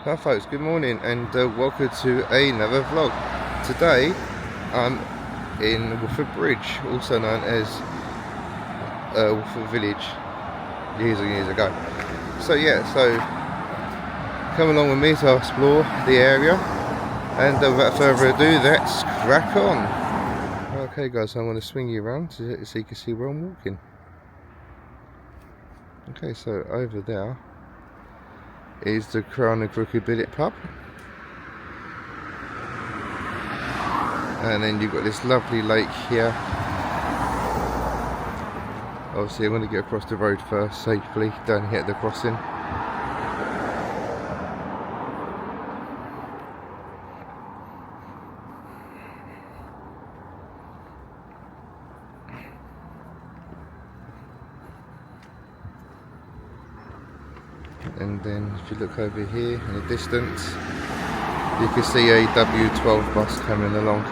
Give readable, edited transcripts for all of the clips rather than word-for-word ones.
Hi folks, good morning and welcome to another vlog. Today I'm in Woodford Bridge, also known as Woodford Village, years and years ago. So yeah, come along with me to explore the area, and without further ado, let's crack on. Okay guys, so I'm going to swing you around so you can see where I'm walking. Okay, so over there is the Crown and Crooked Billet pub, and then you've got this lovely lake here. Obviously I'm going to get across the road first safely, don't hit the crossing. And then if you look over here in the distance, you can see a W12 bus coming along.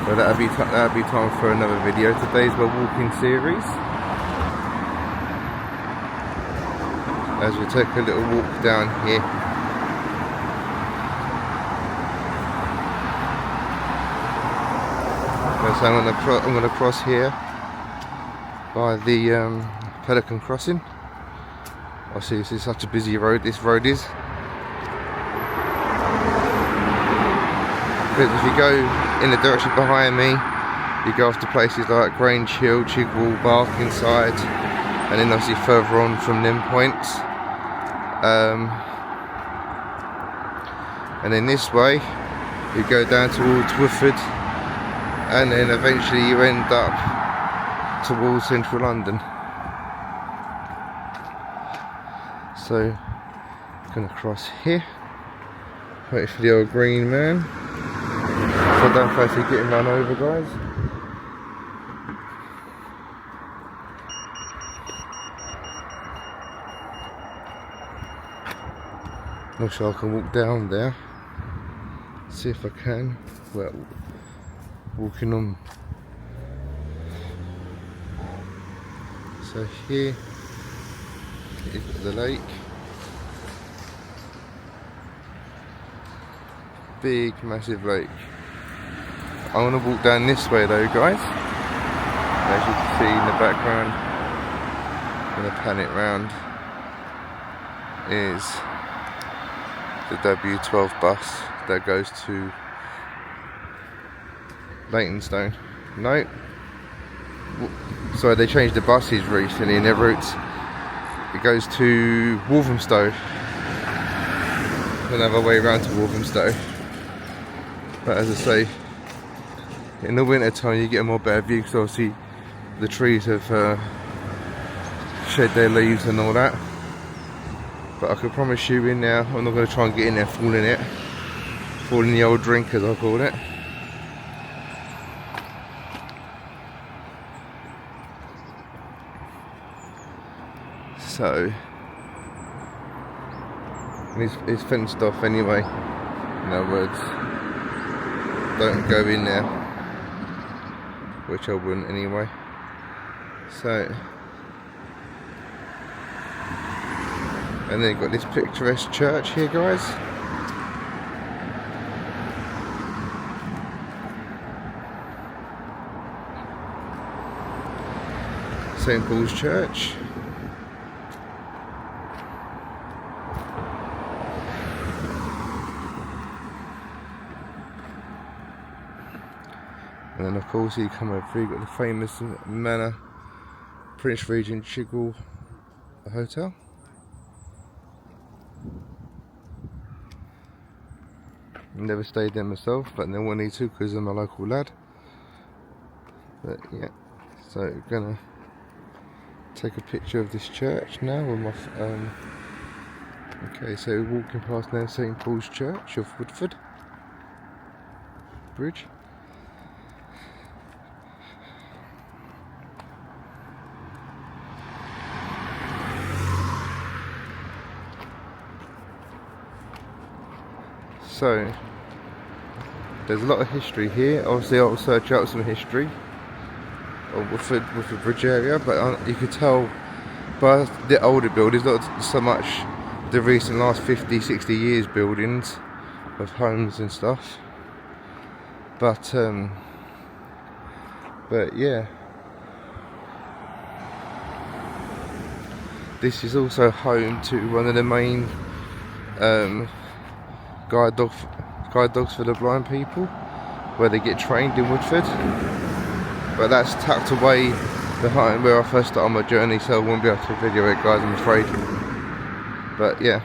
But that'll be time for another video. Today's my walking series, as we take a little walk down here. So I'm gonna cross here by the Pelican Crossing. Obviously this is such a busy road, this road is. Because if you go in the direction behind me, you go off to places like Grange Hill, Chigwell, Barkingside, and then obviously further on from them points. And then this way, you go down towards Woodford, and then eventually you end up towards central London. So I'm gonna cross here, wait for the old green man, so I don't fancy getting run over, guys. Not sure I can walk down there, see if I can. Well, walking on. So here is the lake, big massive lake. I want to walk down this way though, guys. As you can see in the background, I'm going to pan it round, is the W12 bus that goes to Leytonstone. No, sorry, they changed the buses recently in their routes. It goes to Walthamstow, another way around to Walthamstow. But as I say, in the winter time you get a more better view, because obviously the trees have shed their leaves and all that. But I can promise you in there, I'm not going to try and get in there fall in the old drink as I call it. So it's fenced off anyway. In other words, don't go in there, which I wouldn't anyway. So, and then you've got this picturesque church here, guys. St. Paul's Church. And then of course you come over here, you've got the famous manor Prince Regent Chigwell Hotel. Never stayed there myself, but no one need to because I'm a local lad. But yeah, so gonna take a picture of this church now with my okay, so we're walking past now St Paul's Church of Woodford Bridge. So there's a lot of history here. Obviously I'll search out some history of Woodford Bridge area, but you could tell by the older buildings, not so much the recent last 50-60 years buildings of homes and stuff, but yeah, this is also home to one of the main guide dogs for the blind people, where they get trained in Woodford. But that's tucked away behind where I first started my journey, so I won't be able to video it, guys, I'm afraid. But yeah,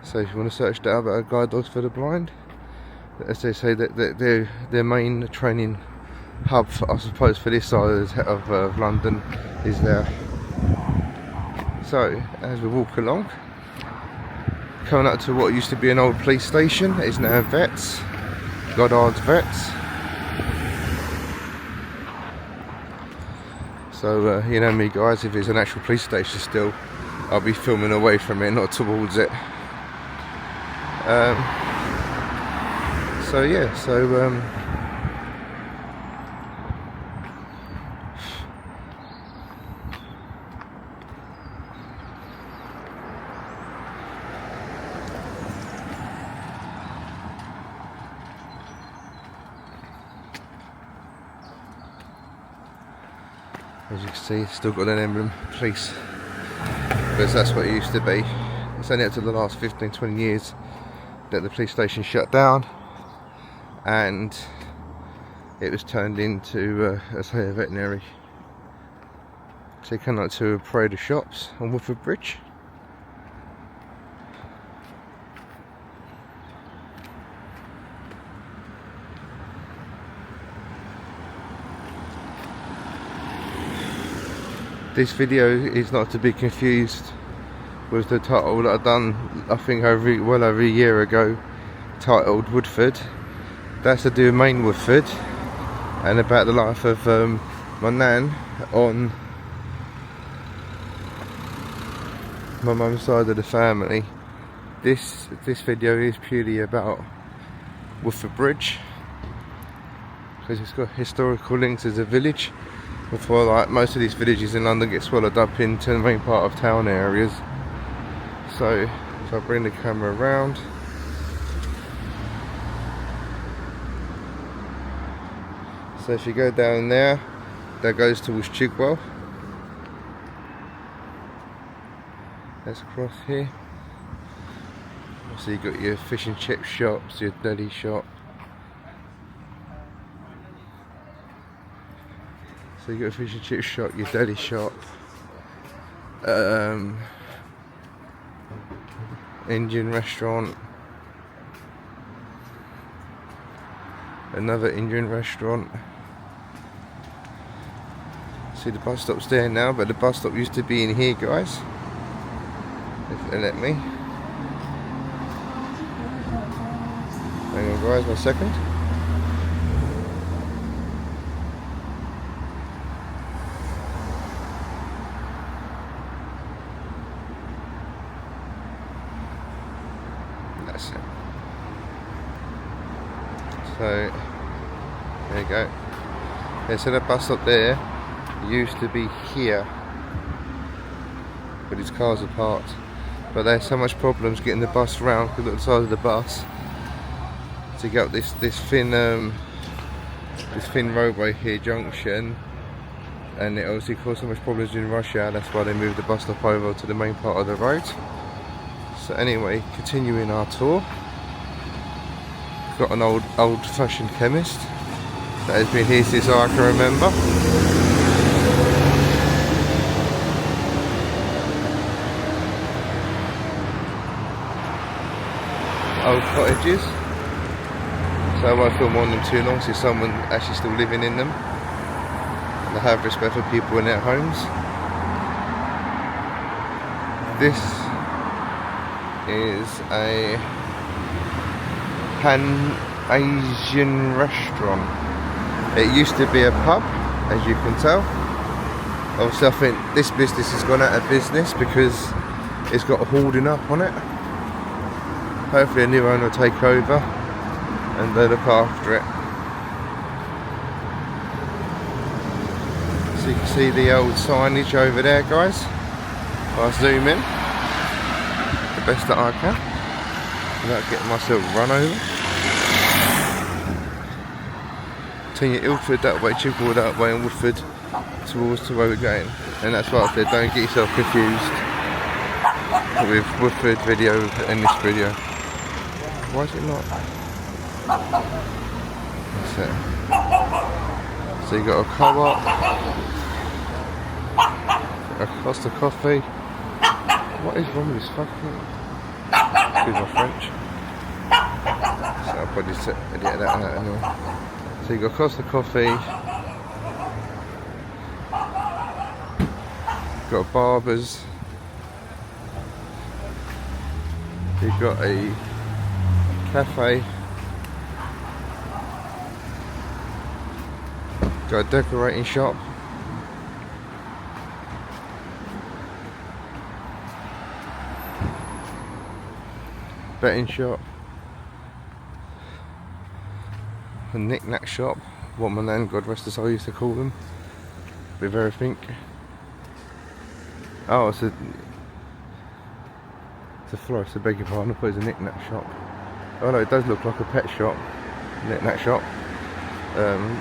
so if you want to search that about guide dogs for the blind, as they say, that their main training hub, I suppose, for this side of London is there. So as we walk along, coming up to what used to be an old police station, it's now Vets, Goddard's Vets. So you know me, guys, if it's an actual police station still, I'll be filming away from it, not towards it. So yeah, as you can see, it's still got an emblem, police, because that's what it used to be. It's only up to the last 15-20 years that the police station shut down and it was turned into a veterinary. So you come up to a parade of shops on Woodford Bridge. This video is not to be confused with the title that I've done, I think well over a year ago, titled Woodford. That's to do with main Woodford and about the life of my nan on my mum's side of the family. This video is purely about Woodford Bridge because it's got historical links as a village. Before, like most of these villages in London, get swallowed up into the main part of town areas. So if I bring the camera around, so if you go down there, that goes towards Chigwell. Let's cross here. So you've got your fish and chip shops, your deli shop. So you got a fish and chip shop, your deli shop, Indian restaurant, another Indian restaurant. See, the bus stop's there now, but the bus stop used to be in here, guys, if they let me. Hang on, guys, 1 second. That's it. So there you go. Yeah, so that bus stop there used to be here, but its cars are parked. But there's so much problems getting the bus round because of the size of the bus to get up this thin roadway here, junction, and it obviously caused so much problems during rush hour. That's why they moved the bus stop over to the main part of the road. So anyway, continuing our tour, got an old-fashioned chemist that has been here since I can remember. cottages, so I won't film on them too long, so someone actually still living in them. And I have respect for people in their homes. This is a Pan-Asian restaurant. It used to be a pub, as you can tell. Obviously I think this business has gone out of business because it's got a hoarding up on it. Hopefully a new owner will take over and they'll look after it. So you can see the old signage over there, guys. I'll zoom in the best that I can without getting myself run over. Taking Ilford that way, Chippewa that way, and Woodford towards the way we're going. And that's why I said don't get yourself confused with Woodford video and this video. Why is it not? That's it. So you got a co-op, a Costa Coffee. What is wrong with this fucking? Excuse my French. So I'll probably edit that out anyway. So you got Costa Coffee. Got barbers. You've got a cafe. Got a decorating shop. Betting shop. A knick-knack shop. What my nan, God rest her soul, used to call them. With everything. Oh, it's a florist, I beg your pardon, I thought it was a knick-knack shop. Oh no, it does look like a pet shop. Knick-knack shop.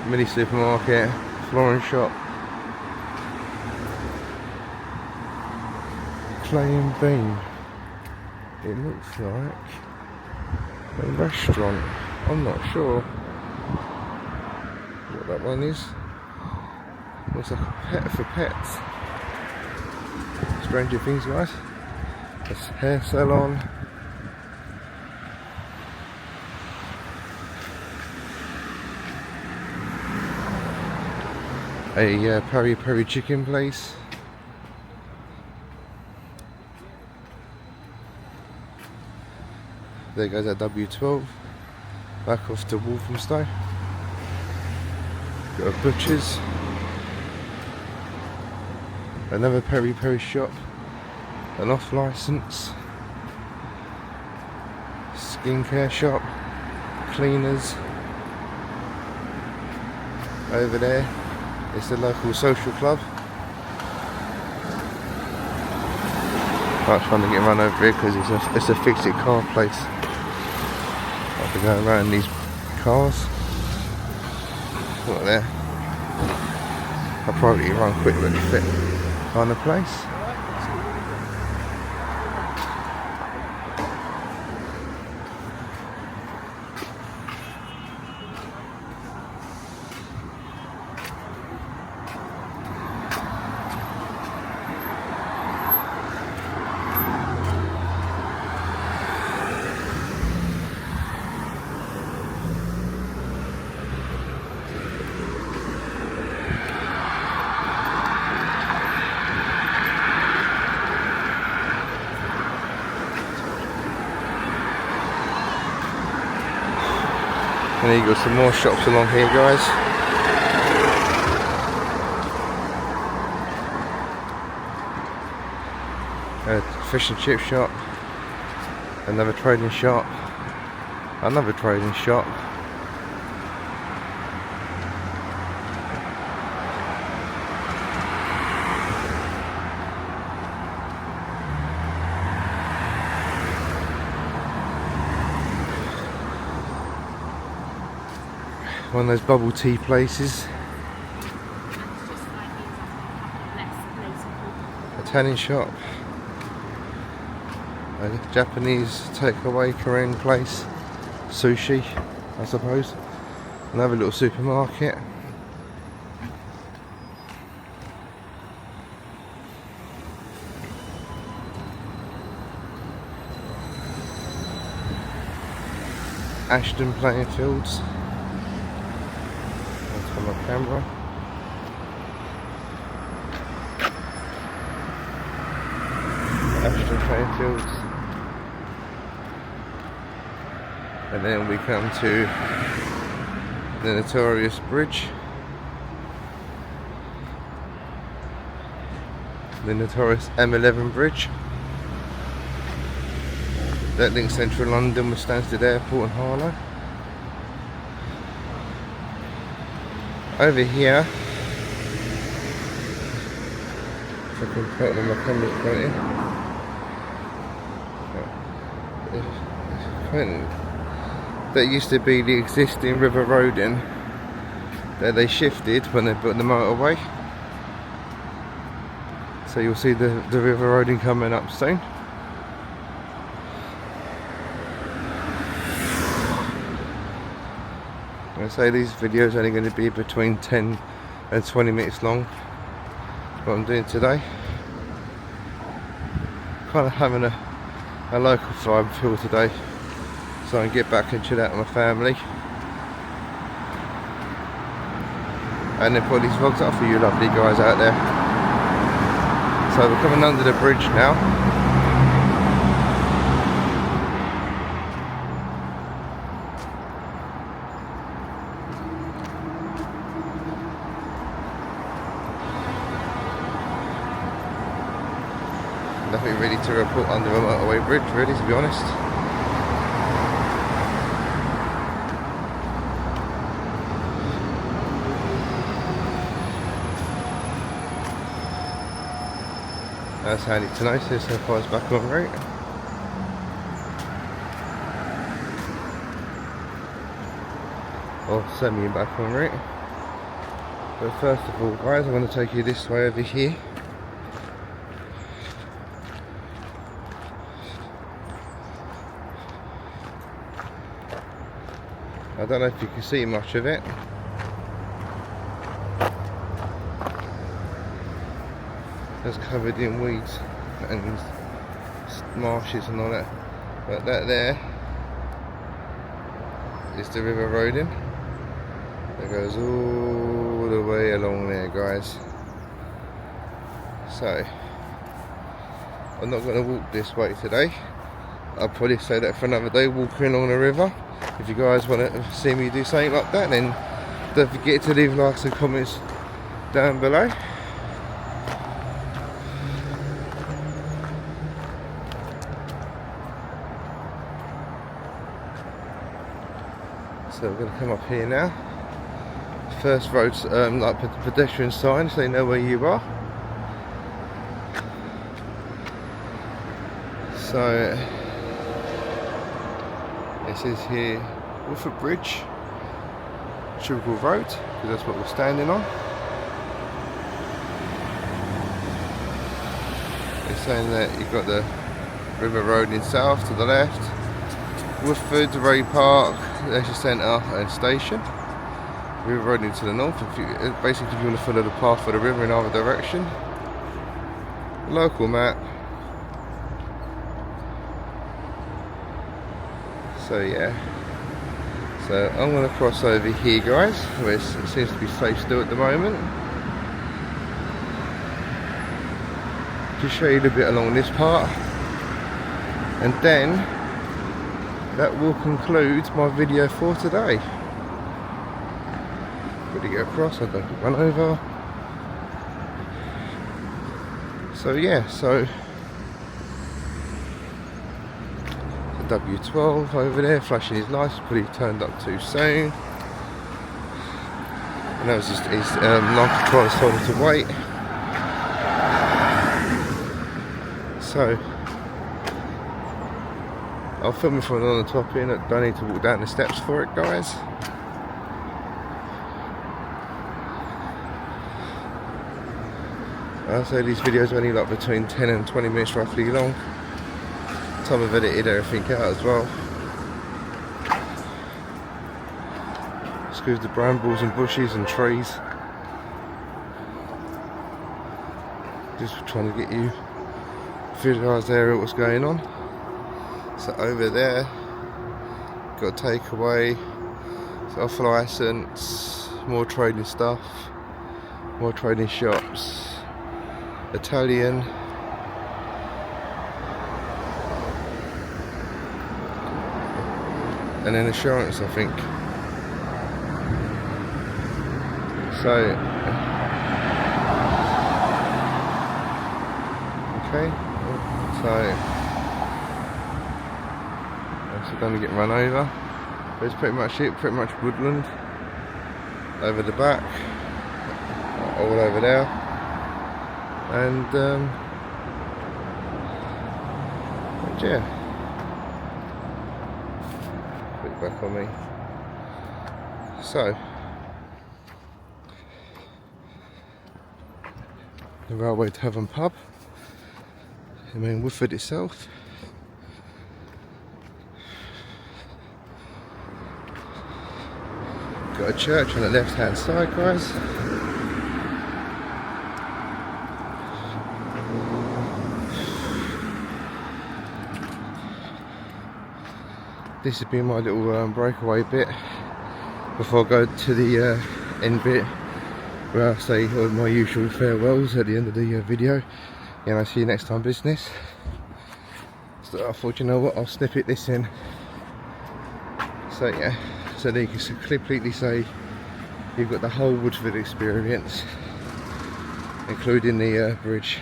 Mini supermarket, flooring shop. Clay and Bean. It looks like a restaurant. I'm not sure what that one is. Looks like a pet for pets. Stranger things, guys. A hair salon. A peri peri chicken place. There goes our W12. Back off to Walthamstow. Got a butcher's. Another peri peri shop. An off licence. Skincare shop. Cleaners. Over there is the local social club. I'm trying to get run over here because it's a fix it car place. I have to go around these cars. Look there. I'll probably run quick with the fit on the place. And there you go, some more shops along here, guys. A fish and chip shop. Another trading shop. Another trading shop. One of those bubble tea places. A tanning shop. A Japanese takeaway Korean place. Sushi, I suppose. Another little supermarket. Ashton playing fields. That's for my camera. Ashton playing fields. And then we come to the notorious bridge. The notorious M11 bridge that links central London with Stansted Airport and Harlow. Over here, if I can put on my camera's pointing. That used to be the existing river roading that they shifted when they built the motorway. So you'll see the river roading coming up soon. I say these videos are only going to be between 10 and 20 minutes long. What I'm doing today. Kind of having a local vibe feel today. So I can get back and chill out with my family. And then put these vlogs up for you lovely guys out there. So we're coming under the bridge now. Nothing really to report under a motorway bridge really, to be honest. That's handy to know, so far it's back on route. Or semi back on route. But first of all guys, I'm going to take you this way over here. I don't know if you can see much of it. It's covered in weeds and marshes and all that, but that there is the river roading that goes all the way along there guys. So I'm not going to walk this way today. I'll probably say that for another day, walking along the river. If you guys want to see me do something like that, then don't forget to leave likes and comments down below. So we're going to come up here now. First road's like pedestrian sign, so you know where you are. So this is here Woodford Bridge, Sugarcall Road, because that's what we're standing on. It's saying that you've got the river road in south to the left, Woodford, Ray Park, leisure centre and station. River road into the north. Basically, if you want to follow the path of the river in either direction. Local map. So yeah. So I'm going to cross over here, guys, where it seems to be safe still at the moment. Just show you a little bit along this part, and then that will conclude my video for today. Got to get across, I don't run over. So yeah, so the W12 over there flashing his lights, probably turned up too soon. And that was just his line control told him to wait. So I'll film it from on the top here. I don't need to walk down the steps for it, guys. I'll say these videos are only like between 10 and 20 minutes roughly long. Time I've edited everything out as well. Excuse the brambles and bushes and trees. Just trying to get you visualise the area what's going on. So over there got takeaway, it's off licence, more trading stuff, more trading shops, Italian, and then insurance, I think. So, okay, so that's going to get run over. But it's pretty much it, pretty much woodland over the back, all over there, and yeah, put it back on me. So, the Railway Tavern pub, I mean Woodford itself. Got a church on the left hand side, guys. This has been my little breakaway bit before I go to the end bit, where I say all my usual farewells at the end of the video. And I'll see you next time, business. So I thought, you know what, I'll snippet this in. So yeah, so then you can completely say you've got the whole Woodford experience, including the bridge.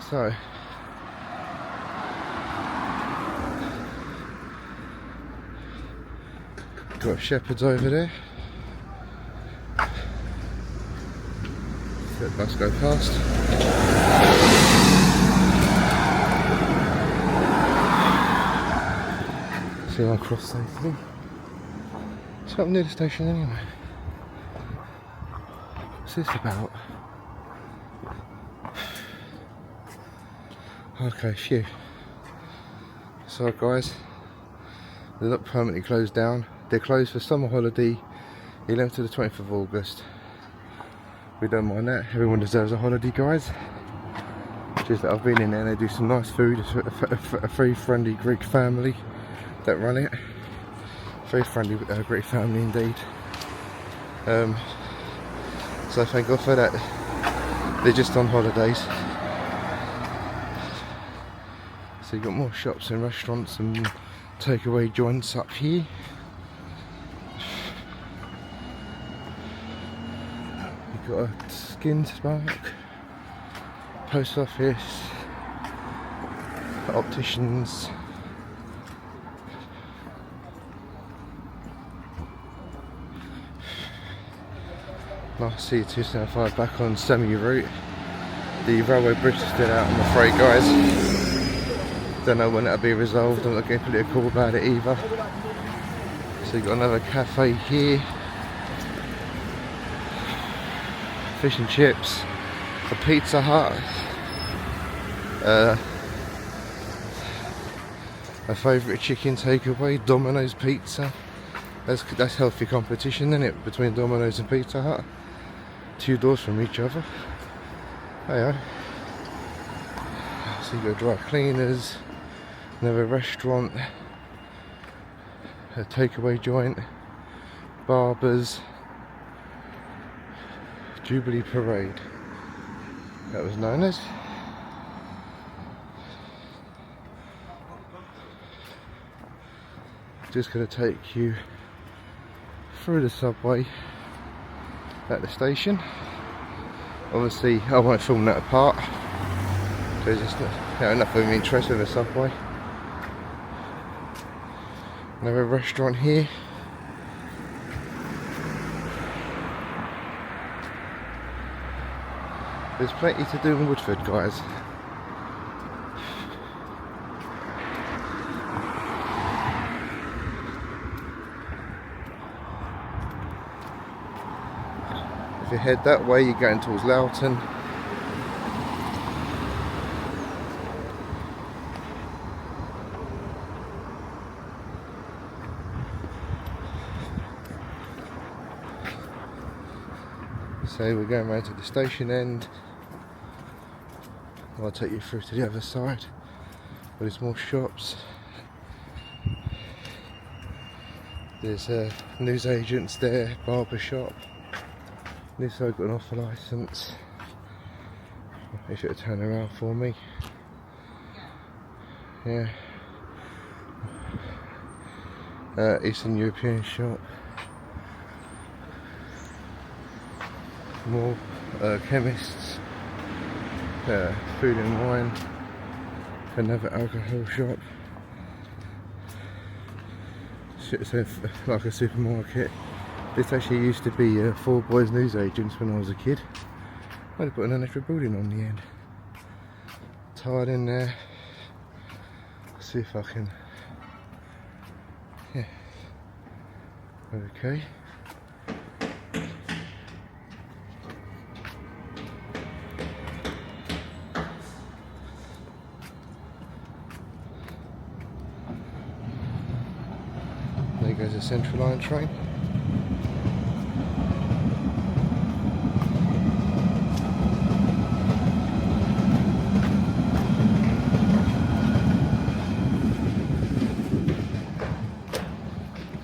So got shepherds over there. Let the bus go past. See, I'll cross safely. So I'm near the station anyway. What's this about? Okay, phew. So guys, they're not permanently closed down. They're closed for summer holiday, 11th to the 20th of August. We don't mind that. Everyone deserves a holiday, guys. Just that I've been in there and they do some nice food. It's a very friendly Greek family that run it. Very friendly Greek family indeed. So thank God for that. They're just on holidays. So you've got more shops and restaurants and takeaway joints up here. You've got a skin spark, post office, opticians. Nice C275 back on semi route. The railway bridge is still out, I'm afraid, guys. Don't know when that'll be resolved. I'm not getting political about it either. So you've got another cafe here. Fish and chips. A Pizza Hut. My favourite chicken takeaway, Domino's Pizza. That's healthy competition, isn't it, between Domino's and Pizza Hut? 2 doors from each other. Hey, so you got dry cleaners, another restaurant, a takeaway joint, barbers, Jubilee Parade. That was known as. Just going to take you through the subway at the station. Obviously I won't film that apart because it's not enough of an interest in the subway. Another restaurant here. There's plenty to do in Woodford, guys. If you head that way, you're going towards Loughton. So we're going round to the station end. I'll take you through to the other side. There's more shops. There's news agents there, barber shop. This I've got an offer license. They should have turned around for me. Yeah. Eastern European shop. More chemists. Food and wine. Another alcohol shop. So like a supermarket. This actually used to be Four Boys news agents when I was a kid. I'd have put an extra building on the end. Tied in there. See if I can. Yeah. Okay. There goes a Central Line train.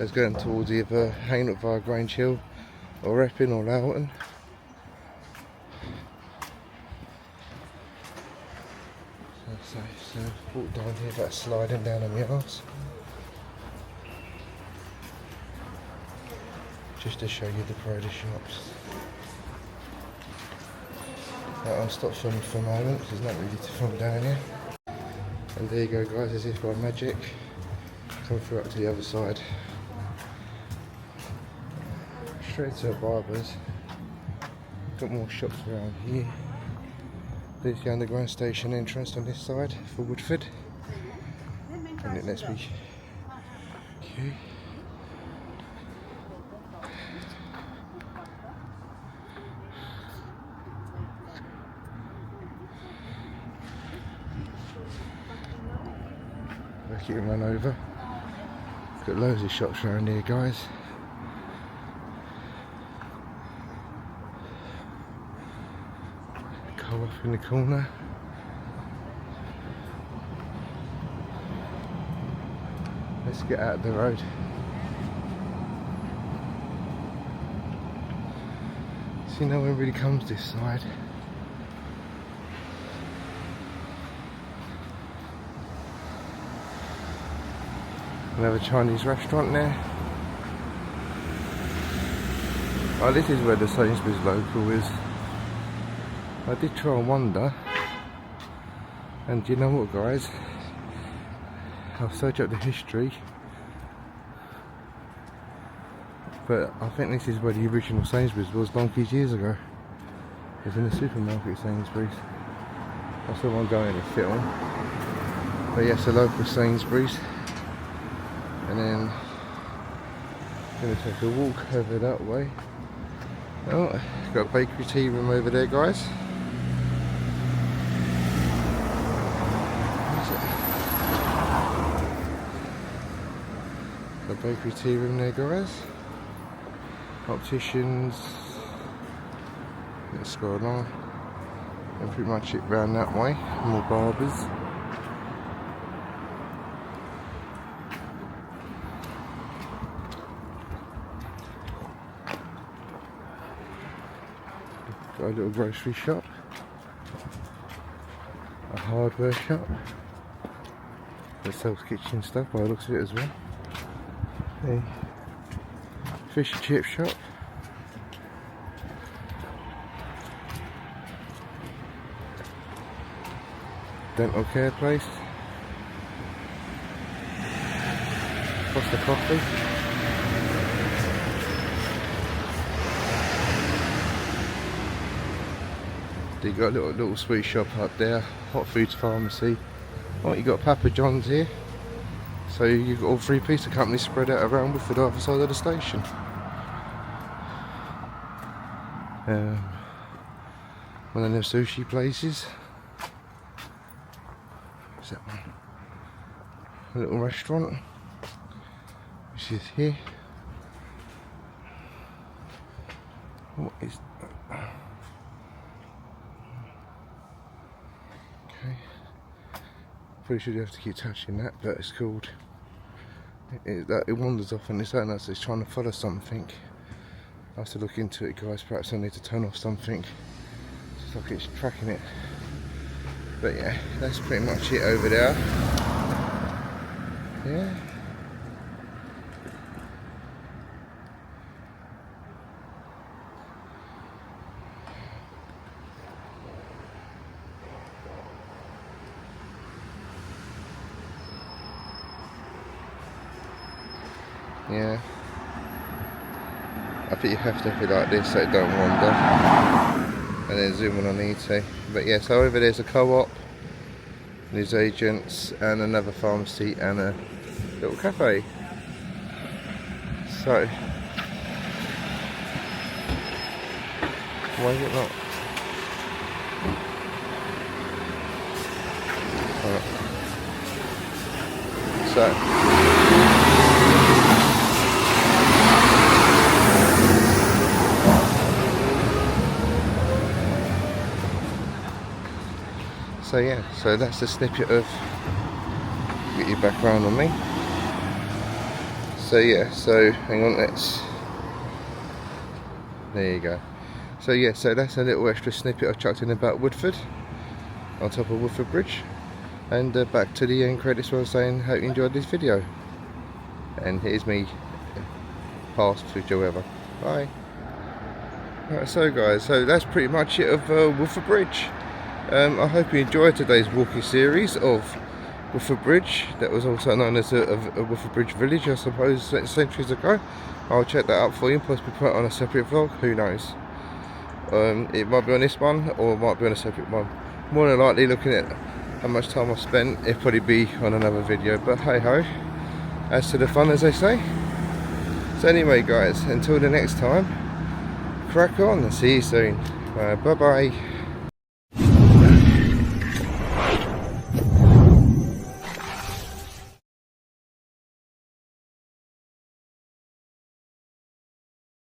It's going towards either Hainault via Grange Hill or Epping or Loughton. So walk down here, that's sliding down on my arse. Just to show you the produce shops. I'll stop filming for a moment because there's not really to film down here. And there you go guys, as if by magic, come through up to the other side. Straight to a barber's. Got more shops around here. There's the underground station entrance on this side for Woodford. And it lets me. Okay. Look, you can run over. Got loads of shops around here, guys. Co-op in the corner. Let's get out of the road. See, no one really comes this side. Another Chinese restaurant there. Oh, this is where the Sainsbury's local is. I did try and wonder, and you know what guys, I'll search up the history, but I think this is where the original Sainsbury's was donkeys years ago. It was in the supermarket Sainsbury's. That's the one going to film. But yes, the local Sainsbury's. And then I'm going to take a walk over that way. Oh, got a bakery tea room over there guys. Got a bakery tea room there guys. Opticians. Let's go along. And pretty much it round that way. More barbers. Got a little grocery shop, a hardware shop that sells kitchen stuff by the looks of it as well, a fish and chip shop, dental care place, Costa Coffee. You got a little sweet shop up there, hot foods pharmacy. Oh, you got Papa John's here. So you've got all three pizza companies spread out around with the other side of the station. One of them sushi places. What's that one? A little restaurant, which is here. What is that? probably should have to keep touching that, but it's called. It wanders off on its own as it's trying to follow something. I have to look into it, guys. Perhaps I need to turn off something just like it's tracking it. But yeah, that's pretty much it over there. Yeah. Yeah. I think you have to be like this so it don't wander, and then zoom when I need to. But yeah, so over there's a co-op, newsagents, and another pharmacy and a little cafe. So why is it not? Right. So yeah, so that's a snippet of, get your background on me. So yeah, so hang on, there you go. So yeah, so that's a little extra snippet I've chucked in about Woodford, on top of Woodford Bridge. And back to the end credits where I was saying, hope you enjoyed this video. And here's me, past, future, whatever. Bye. Right, so guys, so that's pretty much it of Woodford Bridge. I hope you enjoyed today's walking series of Woodford Bridge. That was also known as a Woodford Bridge village, I suppose, centuries ago. I'll check that out for you and possibly put it on a separate vlog, who knows. It might be on this one, or it might be on a separate one. More than likely, looking at how much time I've spent, it'll probably be on another video, but hey ho, as to the fun, as they say. So anyway guys, until the next time, crack on and see you soon. Bye bye.